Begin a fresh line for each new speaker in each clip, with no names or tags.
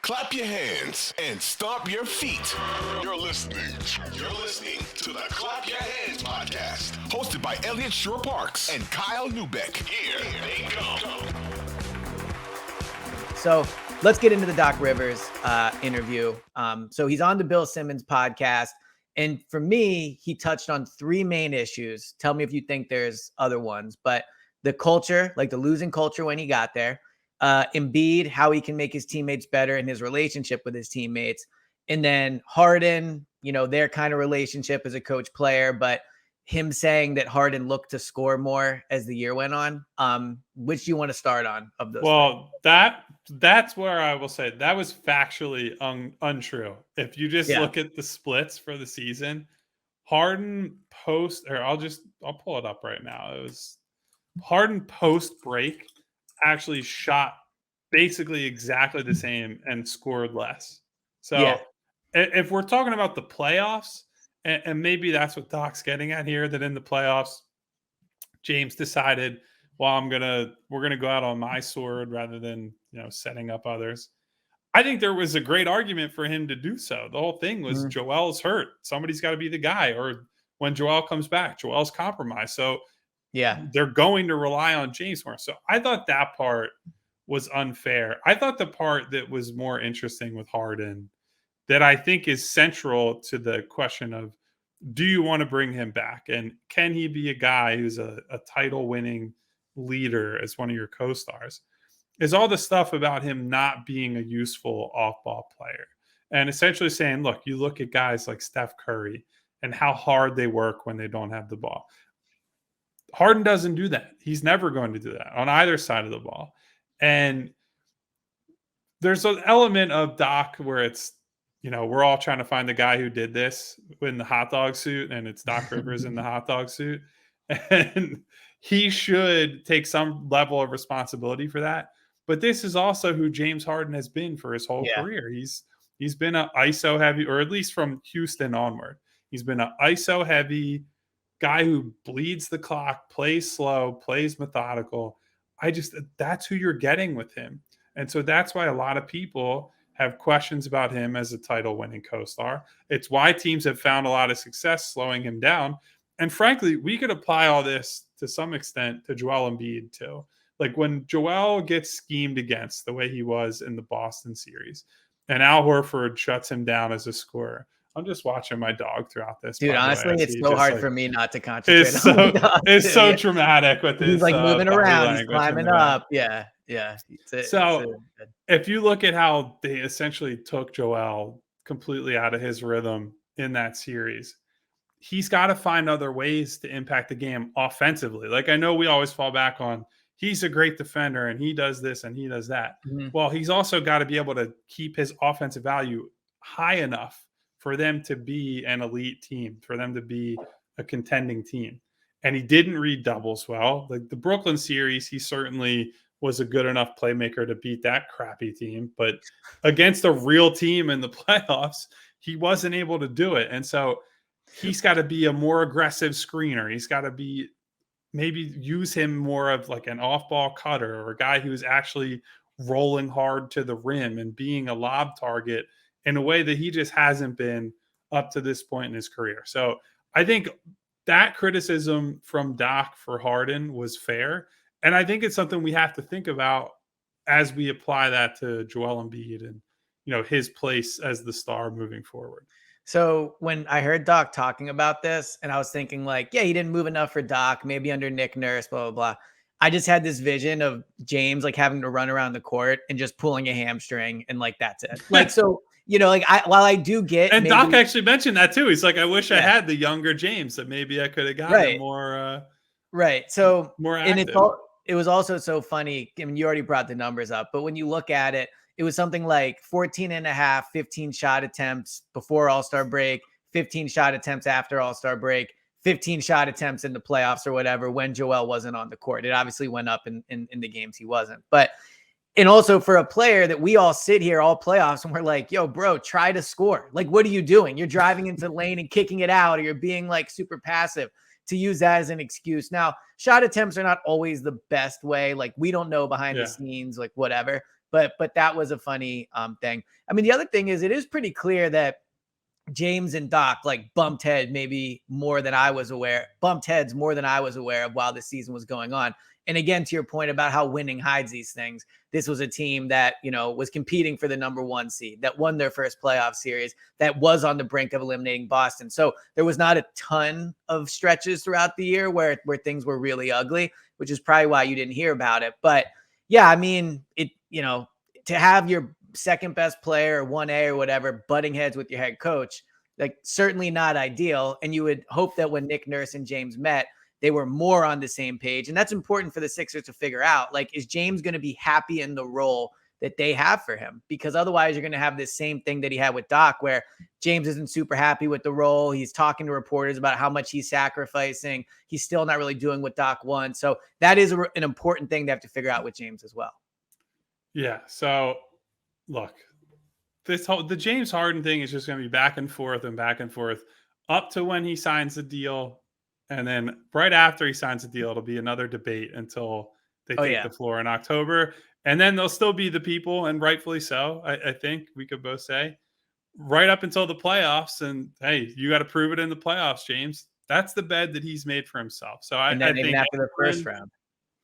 Clap your hands and stomp your feet. You're listening to the Clap Your Hands podcast, hosted by Eliot Shorr-Parks and Kyle Newbeck. Here they go.
So let's get into the Doc Rivers interview. So he's on the Bill Simmons podcast. And for me, he touched on three main issues. Tell me if you think there's other ones, but the culture, like the losing culture when he got there, Embiid, how he can make his teammates better in his relationship with his teammates. And then Harden, their kind of relationship as a coach player, but him saying that Harden looked to score more as the year went on. Which do you want to start on of those?
Well, that's where I will say that was factually untrue. If you just look at the splits for the season, Harden I'll pull it up right now. It was Harden post break actually shot basically exactly the same and scored less. So if we're talking about the playoffs, and maybe that's what Doc's getting at here, that in the playoffs, James decided, well, we're gonna go out on my sword rather than setting up others. I think there was a great argument for him to do so. The whole thing was Joel's hurt. Somebody's got to be the guy, or when Joel comes back, Joel's compromised. So they're going to rely on James more. So I thought that part was unfair. I thought the part that was more interesting with Harden, that I think is central to the question of, do you want to bring him back? And can he be a guy who's a title winning leader as one of your co-stars, is all the stuff about him not being a useful off-ball player. And essentially saying, look, you look at guys like Steph Curry and how hard they work when they don't have the ball. Harden doesn't do that. He's never going to do that on either side of the ball. And there's an element of Doc where it's, we're all trying to find the guy who did this in the hot dog suit, and it's Doc Rivers in the hot dog suit. And he should take some level of responsibility for that. But this is also who James Harden has been for his whole career. He's been an ISO heavy, or at least from Houston onward, he's been an ISO heavy guy who bleeds the clock, plays slow, plays methodical. That's who you're getting with him. And so that's why a lot of people have questions about him as a title winning co-star. It's why teams have found a lot of success slowing him down. And frankly, we could apply all this to some extent to Joel Embiid too. Like when Joel gets schemed against the way he was in the Boston series, and Al Horford shuts him down as a scorer. I'm just watching my dog throughout this.
Dude, honestly, it's so hard for me not to concentrate.
It's so dramatic with this.
He's like moving around, he's climbing up. Yeah.
If you look at how they essentially took Joel completely out of his rhythm in that series, he's got to find other ways to impact the game offensively. Like, I know we always fall back on, he's a great defender and he does this and he does that. Well, he's also got to be able to keep his offensive value high enough for them to be an elite team, for them to be a contending team. And he didn't read doubles well. Like the Brooklyn series, he certainly was a good enough playmaker to beat that crappy team. But against a real team in the playoffs, he wasn't able to do it. And so he's got to be a more aggressive screener. He's got to be, maybe use him more of like an off-ball cutter, or a guy who's actually rolling hard to the rim and being a lob target in a way that he just hasn't been up to this point in his career. So I think that criticism from Doc for Harden was fair. And I think it's something we have to think about as we apply that to Joel Embiid and, his place as the star moving forward.
So when I heard Doc talking about this, and I was thinking like, he didn't move enough for Doc, maybe under Nick Nurse, blah, blah, blah. I just had this vision of James like having to run around the court and just pulling a hamstring, and like, that's it. Like, so, while I do get,
and maybe, Doc actually mentioned that too. He's like, I wish I had the younger James, that maybe I could have gotten more,
right. So
more active.
And it was also so funny. I mean, you already brought the numbers up, but when you look at it, it was something like 14 and a half, 15 shot attempts before All-Star break, 15 shot attempts after All-Star break, 15 shot attempts in the playoffs or whatever when Joel wasn't on the court. It obviously went up in the games he wasn't. And also for a player that we all sit here all playoffs and we're like, yo, bro, try to score. Like, what are you doing? You're driving into the lane and kicking it out, or you're being like super passive. To use that as an excuse. Now, shot attempts are not always the best way. Like, we don't know behind the scenes, like whatever. But that was a funny thing. I mean, the other thing is it is pretty clear that James and Doc like bumped heads more than I was aware of while the season was going on. And again, to your point about how winning hides these things, this was a team that, was competing for the number 1 seed, that won their first playoff series, that was on the brink of eliminating Boston. So there was not a ton of stretches throughout the year where things were really ugly, which is probably why you didn't hear about it. But yeah, I mean, to have your second best player or 1A or whatever butting heads with your head coach, like certainly not ideal. And you would hope that when Nick Nurse and James met, they were more on the same page. And that's important for the Sixers to figure out. Like, is James going to be happy in the role that they have for him? Because otherwise you're going to have this same thing that he had with Doc, where James isn't super happy with the role. He's talking to reporters about how much he's sacrificing. He's still not really doing what Doc wants. So that is an important thing they have to figure out with James as well.
Yeah. So look, the James Harden thing is just going to be back and forth up to when he signs the deal. And then right after he signs the deal, it'll be another debate until they take the floor in October. And then there'll still be the people, and rightfully so, I think we could both say, right up until the playoffs. And hey, you got to prove it in the playoffs, James. That's the bed that he's made for himself. So I think
after the first round.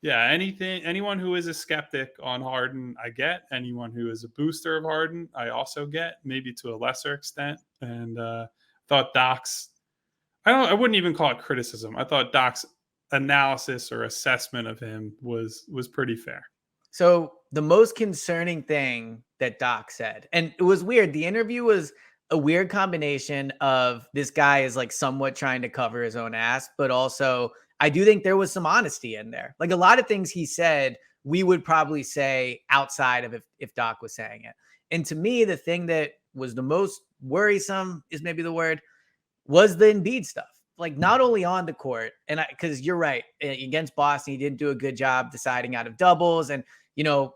Yeah, anyone who is a skeptic on Harden, I get. Anyone who is a booster of Harden, I also get, maybe to a lesser extent. And thought Doc's, I wouldn't even call it criticism. I thought Doc's analysis or assessment of him was pretty fair.
So the most concerning thing that Doc said, and it was weird. The interview was a weird combination of this guy is like somewhat trying to cover his own ass, but also I do think there was some honesty in there. Like a lot of things he said, we would probably say outside of if Doc was saying it. And to me, the thing that was the most worrisome is maybe the word, was the Embiid stuff. Like not only on the court, and because you're right, against Boston, he didn't do a good job deciding out of doubles. And,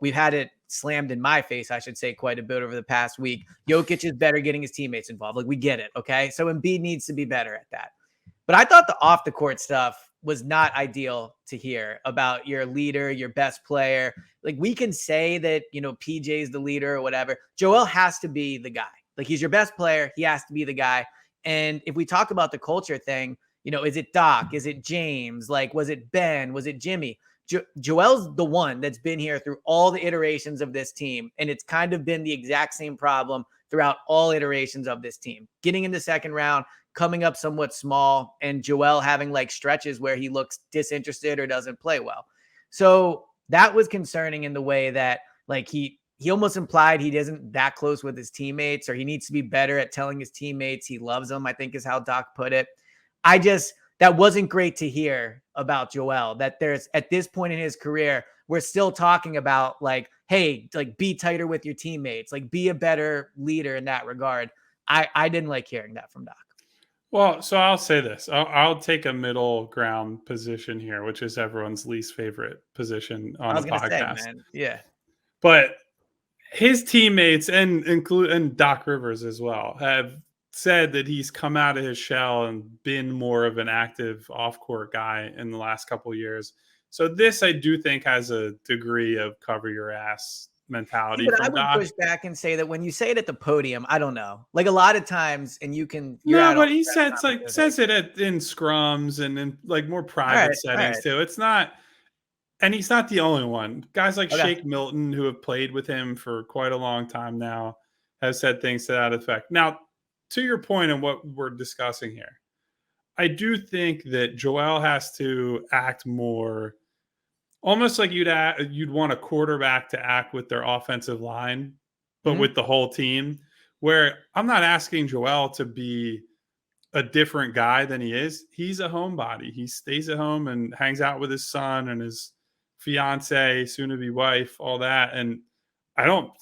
we've had it slammed in my face, I should say, quite a bit over the past week. Jokic is better getting his teammates involved. Like we get it. Okay. So Embiid needs to be better at that. But I thought the off the court stuff was not ideal to hear about your leader, your best player. Like we can say that, PJ is the leader or whatever. Joel has to be the guy. Like he's your best player. He has to be the guy. And if we talk about the culture thing, is it Doc? Is it James? Like, was it Ben? Was it Jimmy? Joel's the one that's been here through all the iterations of this team. And it's kind of been the exact same problem throughout all iterations of this team. Getting in the second round, coming up somewhat small, and Joel having like stretches where he looks disinterested or doesn't play well. So that was concerning in the way that like he almost implied he isn't that close with his teammates, or he needs to be better at telling his teammates he loves them, I think is how Doc put it. That wasn't great to hear about Joel, that there's at this point in his career, we're still talking about like, hey, like be tighter with your teammates, like be a better leader in that regard. I didn't like hearing that from Doc.
Well, so I'll say this. I'll take a middle ground position here, which is everyone's least favorite position on a podcast.
Say, man. Yeah.
But his teammates and Doc Rivers as well have said that he's come out of his shell and been more of an active off-court guy in the last couple of years. So this, I do think, has a degree of cover your ass mentality.
But I would push back and say that when you say it at the podium, I don't know. Like a lot of times, and you can.
No, but he says it in scrums and in like more private settings too. It's not. And he's not the only one. Guys like Shake Milton, who have played with him for quite a long time now, have said things to that effect. Now, to your point on what we're discussing here, I do think that Joel has to act more, almost like you'd want a quarterback to act with their offensive line, but with the whole team, where I'm not asking Joel to be a different guy than he is. He's a homebody. He stays at home and hangs out with his son and his fiance, soon-to-be wife, all that. And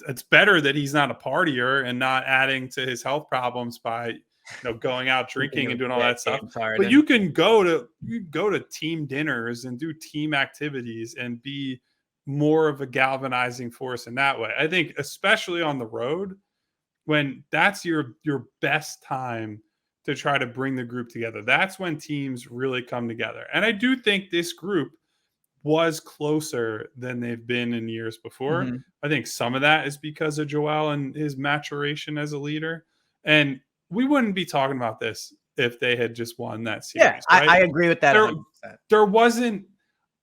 it's better that he's not a partier and not adding to his health problems by, going out drinking and doing all that stuff. But you can go to team dinners and do team activities and be more of a galvanizing force in that way. I think especially on the road, when that's your best time to try to bring the group together, that's when teams really come together. And I do think this group was closer than they've been in years before.
Mm-hmm.
I think some of that is because of Joel and his maturation as a leader. And we wouldn't be talking about this if they had just won that
Yeah,
series, right?
I agree with that
There,
100%.
there wasn't,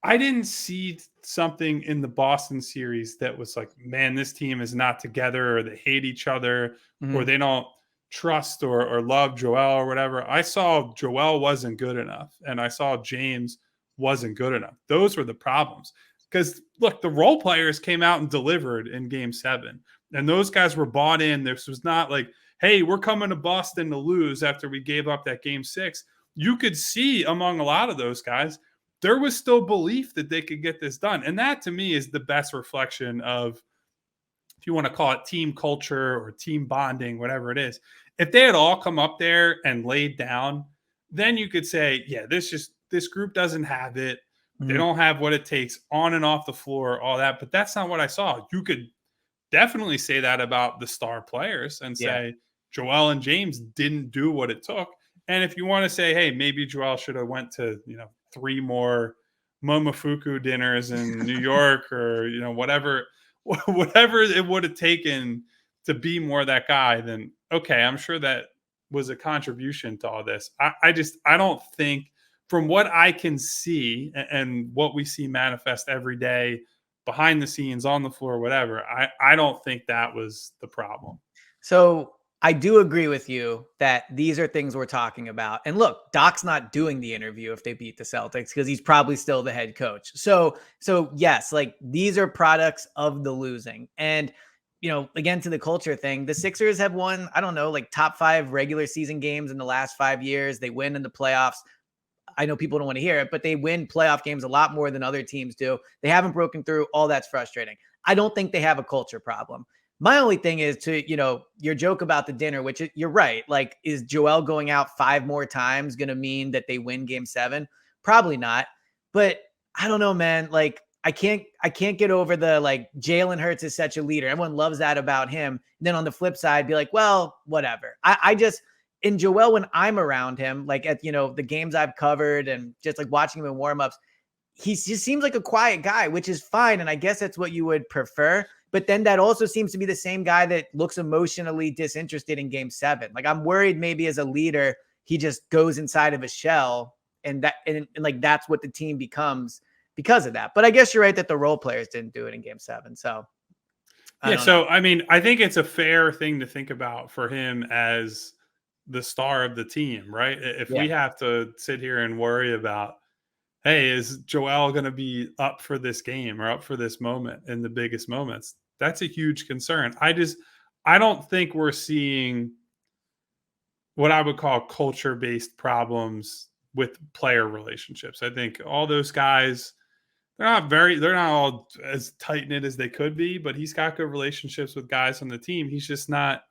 I didn't see something in the Boston series that was like, man, this team is not together, or they hate each other, or they don't trust or love Joel or whatever. I saw Joel wasn't good enough, and I saw James wasn't good enough. Those were the problems. Because look, the role players came out and delivered in Game 7, and those guys were bought in. This was not like, hey, we're coming to Boston to lose after we gave up that Game 6. You could see among a lot of those guys, there was still belief that they could get this done. And that, to me, is the best reflection of, if you want to call it team culture or team bonding, whatever it is. If they had all come up there and laid down, then you could say, yeah, this group doesn't have it. They don't have what it takes on and off the floor, all that. But that's not what I saw. You could definitely say that about the star players and say Joel and James didn't do what it took. And if you want to say, hey, maybe Joel should have went to, 3 more Momofuku dinners in New York, or, whatever it would have taken to be more that guy, then okay, I'm sure that was a contribution to all this. I don't think, from what I can see and what we see manifest every day behind the scenes, on the floor, whatever, I don't think that was the problem.
So I do agree with you that these are things we're talking about. And look, Doc's not doing the interview if they beat the Celtics, because he's probably still the head coach. So yes, like, these are products of the losing. And, again, to the culture thing, the Sixers have won, I don't know, like top 5 regular season games in the last 5 years. They win in the playoffs. I know people don't want to hear it, but they win playoff games a lot more than other teams do. They haven't broken through. All that's frustrating. I don't think they have a culture problem. My only thing is your joke about the dinner, which you're right. Like, is Joel going out 5 more times going to mean that they win Game 7? Probably not. But I don't know, man. Like, I can't get over the, like, Jalen Hurts is such a leader. Everyone loves that about him. And then on the flip side, be like, well, whatever. I just, in Joel, when I'm around him, like at, the games I've covered and just like watching him in warmups, he just seems like a quiet guy, which is fine. And I guess that's what you would prefer. But then that also seems to be the same guy that looks emotionally disinterested in Game 7. Like, I'm worried maybe as a leader, he just goes inside of a shell, and like that's what the team becomes because of that. But I guess you're right that the role players didn't do it in Game 7. So
I think it's a fair thing to think about for him as the star of the team, right? If we have to sit here and worry about, hey, is Joel going to be up for this game or up for this moment in the biggest moments? That's a huge concern. I don't think we're seeing what I would call culture-based problems with player relationships. I think all those guys, they're not all as tight-knit as they could be, but he's got good relationships with guys on the team. He's just not,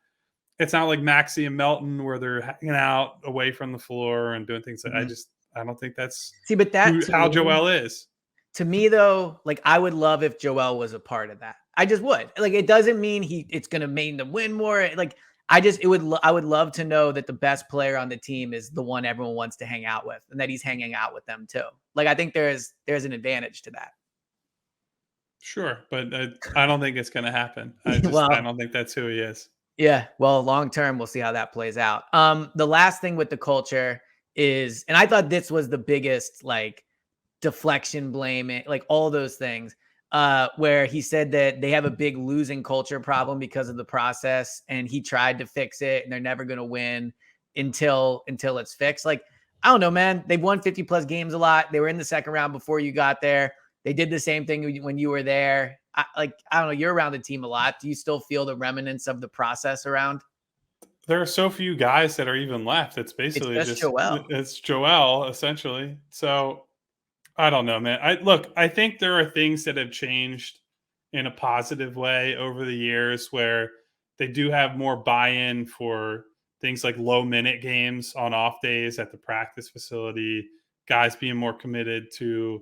it's not like Maxey and Melton where they're hanging out away from the floor and doing things that I don't think that's how Joel is.
To me, though, like, I would love if Joel was a part of that. I just would. Like, it doesn't mean it's going to make them win more. Like, I would love to know that the best player on the team is the one everyone wants to hang out with, and that he's hanging out with them too. Like, I think there's an advantage to that.
Sure, but I don't think it's going to happen. I don't think that's who he is.
Yeah, well, long term, we'll see how that plays out. The last thing with the culture is, and I thought this was the biggest, like, deflection, blaming, like all those things, where he said that they have a big losing culture problem because of the process, and he tried to fix it, and they're never going to win until it's fixed. Like, I don't know, man. They've won 50 plus games a lot. They were in the second round before you got there. They did the same thing when you were there. I don't know. You're around the team a lot. Do you still feel the remnants of the process around?
There are so few guys that are even left. It's basically just Joel. It's Joel, essentially. So I don't know, man. I think there are things that have changed in a positive way over the years where they do have more buy-in for things like low minute games on off days at the practice facility, guys being more committed to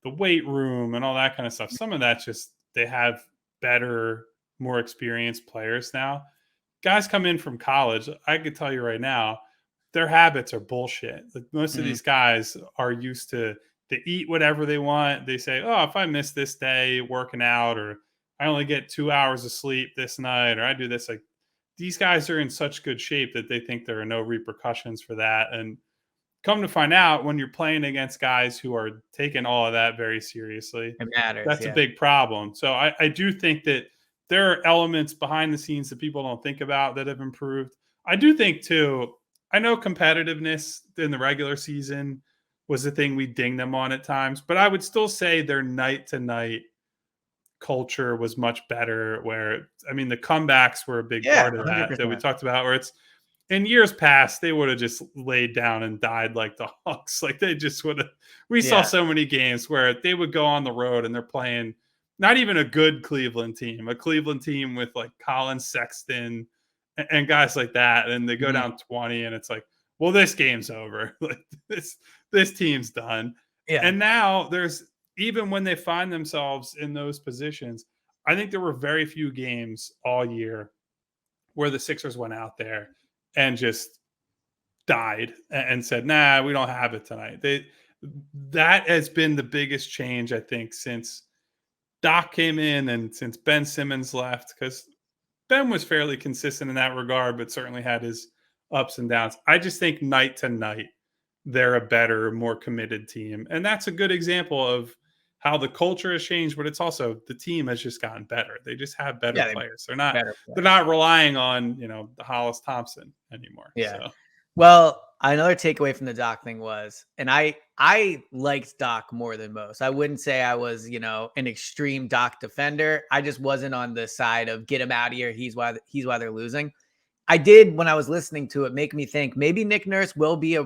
the weight room and all that kind of stuff. Some of that's just, they have better, more experienced players now. Guys come in from college, I could tell you right now, their habits are bullshit. Like, most of these guys are used to, They eat whatever they want. They say, oh, if I miss this day working out, or I only get 2 hours of sleep this night, or I do this, like, these guys are in such good shape that they think there are no repercussions for that. And come to find out, when you're playing against guys who are taking all of that very seriously,
It matters.
that's
Yeah.
a big problem. So I do think that there are elements behind the scenes that people don't think about that have improved. I do think too, I know competitiveness in the regular season was the thing we ding them on at times, but I would still say their night to night culture was much better, where, I mean, the comebacks were a big part of that
100%.
we talked about, where it's, in years past, they would have just laid down and died like dogs. Like, they just would have. We saw so many games where they would go on the road and they're playing not even a good Cleveland team, a Cleveland team with like Colin Sexton and guys like that. And they go down 20 and it's like, well, this game's over. Like, this team's done.
Yeah.
And now there's, even when they find themselves in those positions, I think there were very few games all year where the Sixers went out there and just died and said, nah, we don't have it tonight. That has been the biggest change, I think, since Doc came in and since Ben Simmons left, because Ben was fairly consistent in that regard, but certainly had his ups and downs. I just think night to night, they're a better, more committed team. And that's a good example of how the culture has changed, but it's also the team has just gotten better. They just have better players. They're not relying on, the Hollis Thompson anymore.
Yeah.
So.
Well, another takeaway from the Doc thing was, and I liked Doc more than most. I wouldn't say I was, an extreme Doc defender. I just wasn't on the side of get him out of here. He's why they're losing. I did, when I was listening to it, make me think maybe Nick Nurse will be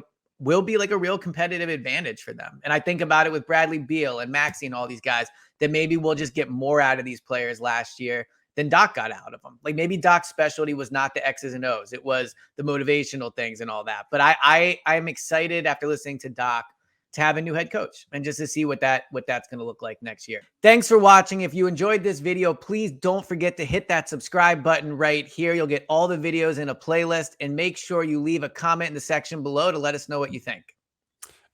like a real competitive advantage for them. And I think about it with Bradley Beal and Maxey and all these guys, that maybe we'll just get more out of these players last year than Doc got out of them. Like, maybe Doc's specialty was not the X's and O's. It was the motivational things and all that. But I'm excited after listening to Doc to have a new head coach and just to see what that's going to look like next year. Thanks for watching. If you enjoyed this video, please don't forget to hit that subscribe button right here. You'll get all the videos in a playlist, and make sure you leave a comment in the section below to let us know what you think.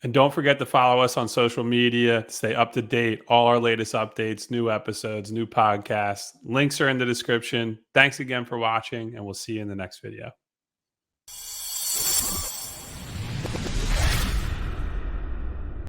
And don't forget to follow us on social media to stay up to date. All our latest updates, new episodes, new podcasts. Links are in the description. Thanks again for watching, and we'll see you in the next video.